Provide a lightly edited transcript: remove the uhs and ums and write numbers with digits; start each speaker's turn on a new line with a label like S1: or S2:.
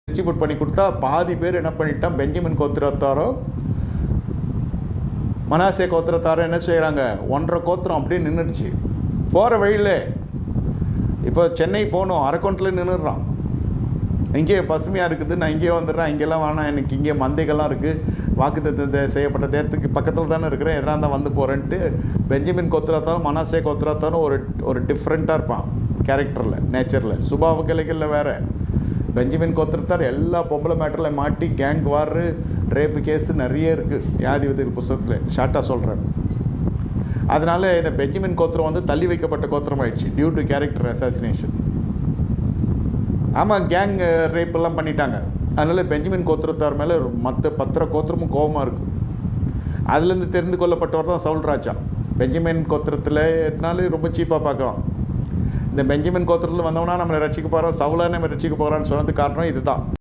S1: Distribute பண்ணி கொடுத்தா பாதி பேர் என்ன பண்ணிட்டான், பெஞ்சமின் கோத்திரத்தாரோ மனாசே கோத்திரத்தாரோ என்ன செய்கிறாங்க, 1.5 கோத்திரம் அப்படியே நின்றுடுச்சு. போகிற வழியில் இப்போ சென்னை போகணும், அரக்கோணத்தில் நின்றுடுறான். இங்கேயே பசுமையாக இருக்குது, நான் இங்கேயே வந்துடுறேன், இங்கெல்லாம் வேணாம், எனக்கு இங்கே மந்தைகள்லாம் இருக்குது, வாக்குத்தத்தம் செய்யப்பட்ட தேசத்துக்கு பக்கத்தில் தானே இருக்கிறேன், எதனா தான் வந்து போகிறேன்ட்டு பெஞ்சமின் கோத்திரத்தாரும் மனாசே கோத்திரத்தாரும் ஒரு டிஃப்ரெண்ட்டாக இருப்பான் கேரக்டரில், நேச்சரில், சுபாவ கிளைகளில் வேறு. பெஞ்சமின் கோத்திரத்தார் எல்லா பொம்பளை மேட்டரில் மாட்டி கேங் வார், ரேப்பு கேஸு நிறைய இருக்குது நியாயாதிபதிகள் புத்தகத்தில், ஷார்ட்டாக சொல்கிறேன். அதனால் இந்த பெஞ்சமின் கோத்திரம் வந்து தள்ளி வைக்கப்பட்ட கோத்திரம் ஆயிடுச்சு டியூ டு கேரக்டர் அசாசினேஷன். ஆமாம், கேங் ரேப்பெல்லாம் பண்ணிட்டாங்க. அதனால் பெஞ்சமின் கோத்திரத்தார் மேலே மற்ற 10 கோத்திரமும் கோபமாக இருக்கும். அதுலேருந்து தெரிந்து கொள்ளப்பட்டவர் தான் சவுல் ராஜா. பெஞ்சமின் கோத்திரத்தில்னாலே ரொம்ப சீப்பாக பார்க்கலாம். இந்த பெஞ்சமின் கோத்திரத்தில் வந்தவனா நம்மளை ரட்சிக்க போகிறோம், சவுலாக நம்ம ரட்சிக்க போகிறான்னு சொன்னது காரணம் இதுதான்.